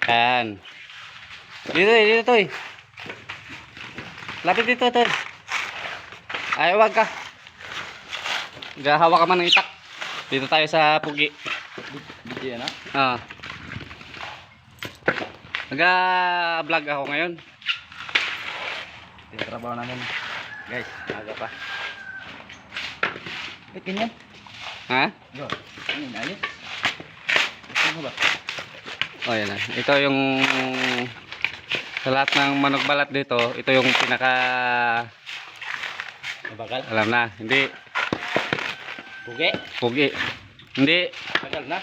Yan. Dito, Toy. Lapit dito, Toy. Ay, wag ka. Gahawa ka man ng itak. Dito tayo sa Pugi. Dito yan, ha? Ah. Nag-vlog ako ngayon. Ito yung trabaho namin. Guys, aga pa. Ba't ganyan? Ha? Yo, ano yun, ayos? Gusto mo ba? O, yan na. Ito yung sa lahat ng manok balat dito, ito yung pinaka Mabagal? alam na, hindi Pugi? Pugi. Hindi Mabagal na?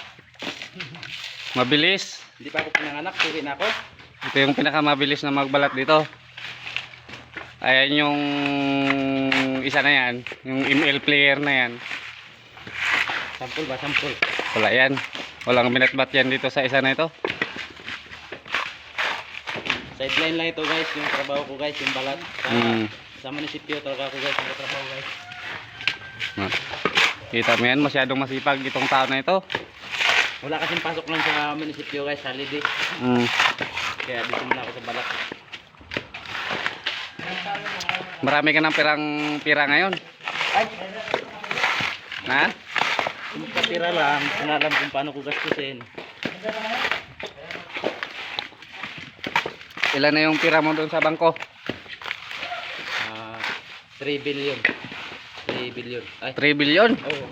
mabilis. Hindi pa ako pinanganak, pugi na ako. Ito yung pinakamabilis na magbalat dito. Ayan yung isa na yan, yung ML player na yan. Sampul ba? Sampul. Wala yan. Walang minatbat yan dito sa isa na ito. Sideline lang ito guys, yung trabaho ko guys, yung balat. Sa munisipyo talaga ako guys, yung trabaho guys. Kita mo yan, masyadong masipag itong tao na ito. Wala kasing pasok lang sa munisipyo guys, holiday. Kaya dito muna ako sa balat. Marami ka ng pira ngayon. Ay! Ha? Kung kapira lang, alam kung paano ko gastusin. Ilan na yung pira mo doon sa bangko? 3 billion. 3 billion. Ay, 3 billion? oh,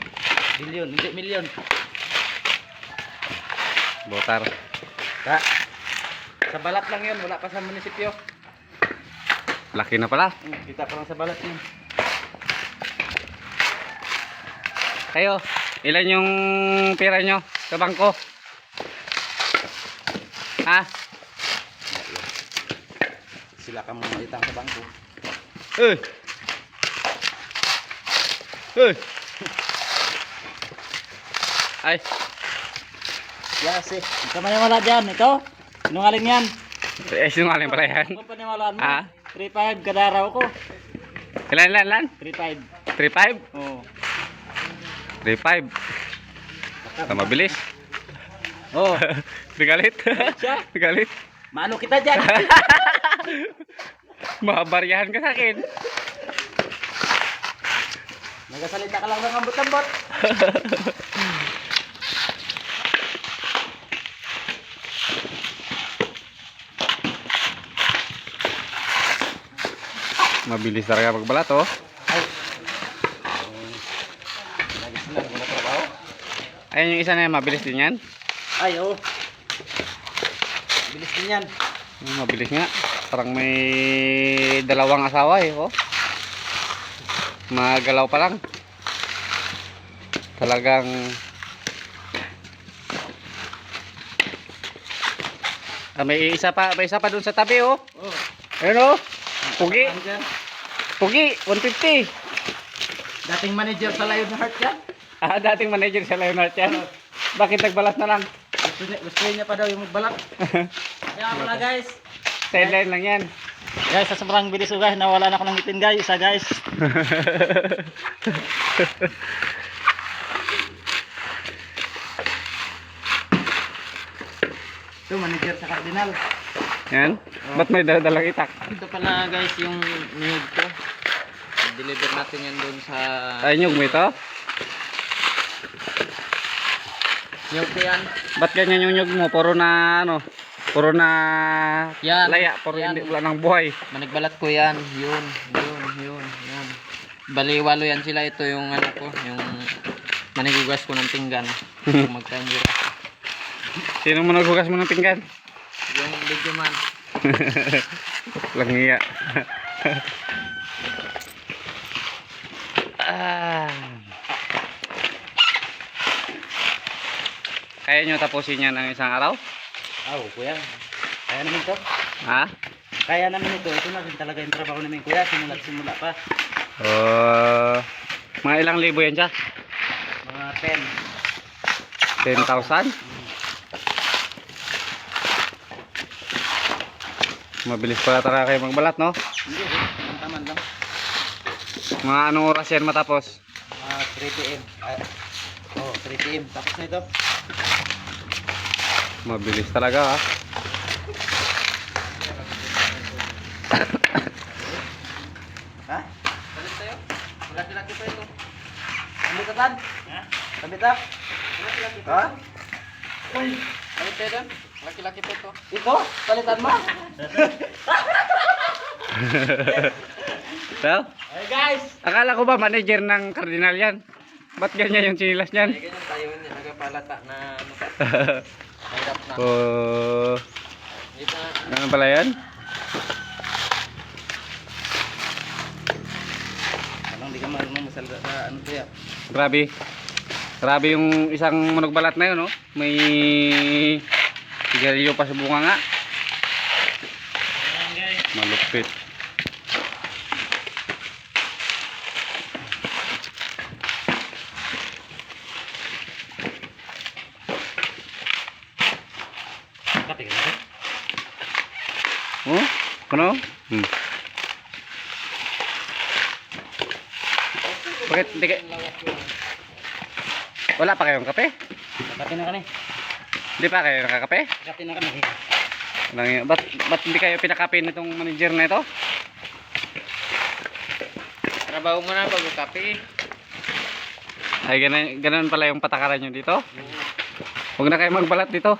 billion, hindi million. Botar. Sa balat lang yun, wala pa sa munisipyo. Laki na pala. Kita pa lang sa balat yun. Kayo, ilan yung pira nyo sa bangko? Ha? Sila ka mga itang sa bangko. Uy! Uy! Ay, Yes, eh. Ito maniwala dyan. Ito? Sinungaling yan. sinungaling pala yan. Kung paniwalaan mo. Ah? 3.5 kada araw ko. Ilan? 3.5. 3.5? Oo. 3.5. Mabilis. Oh. Galit. Siya? Galit. Maano kita dyan? Mabaryahan ka sa akin. Nagasalita ka lang ng ambot-ambot. Mabilis talaga pagbalat, oh. Ay. Nagis lang, wala trabaho. Ayun yung isa na yan, mabilis din yan. Ay, oo. Bilis din yan. Mabilis nga. Parang may dalawang asawa eh, oh. Magalaw pa lang. Talagang may isa pa doon sa tabi, oh. Oh. Ayun, oh. Pugi. Saan dyan? Pugi, 150. Dating manager sa Lionheart yan. Ah, dating manager sa Leonard yan. Bakit nagbalat na lang? Gusto niya pa daw yung magbalat. Kaya pala guys. Sideline lang yan. Guys, sa sobrang bilis ko guys, nawala na ako ng ngipin guys. Isa guys. Ito, manager sa Cardinal. Yan. Ba't may dalang itak? Ito pala guys, yung niyog ko. Deliver natin yan doon sa... Ay, nyug mo ito? Niyog ko yan. Ba't ganyan yung nyug mo? Puro na ano? Puro na Yan. laya. Puro Yan. hindi wala ng buhay. Managbalat ko yan. Yun. Baliwalo yan sila. Ito yung ano ko. Yung manigugas ko ng pinggan. Yung magka-enjoy. Sino mo naghugas mo ng pinggan? Yung video man. Langiya. Kaya nyo tapusin yan ng isang araw? Oh, kuya. Kaya namin to. Ha? Kaya namin ito. Ito na rin talaga yung trabaho namin kuya. Simula pa. Mga ilang libo yan siya? Mga 10,000? Mabilis pala talaga kayo magbalat, no? Hindi, taman lang. Mga anong oras yan matapos? 3 PM. 3 PM. Tapos na ito. Mabilis talaga, ha? palitan? Ha? Palitan? Ha? Palit tayo doon? Laki-laki po ito. Ito? Palitan mo? So, Hey guys! akala ko ba manager ng Cardinal yan? Ba't ganyan yung chinilas niyan? Ay, ganyan tayo niya. Nagapalata na ano pa. Hirap na. Oh, Dito na. ganun pala yan? Anong di ka marunong masalda sa ano to ya? Grabe. Grabe yung isang manugbalat na yun, no? May sigarilyo pa sa bunga nga. Malupit. Kape ka na. Oh, kuno? Bakit hindi kayo... Wala pa kayong kape? Kape na kami. Hindi pa kayo nakakape? Kape na kami. Ba't hindi kayo pinakape nitong manager na ito? Trabaho mo na bago kape. Ay, ganun pala yung patakaran nyo dito? Huwag na kayo magbalat dito.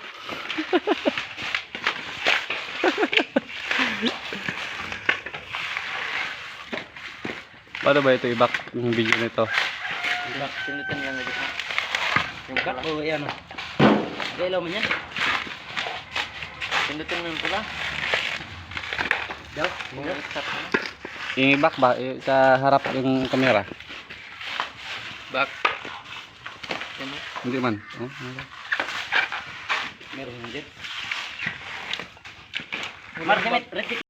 Paano ba ito i-back yung video nito? Back, sinutin lang na dito. Yung back o yan o. Gailaw mo yan. Sinutin mo yung pula. Daw, start mo na. I-back ba? Sa harap yung camera? Back. Hindi man. Oh, Meron din. Mark,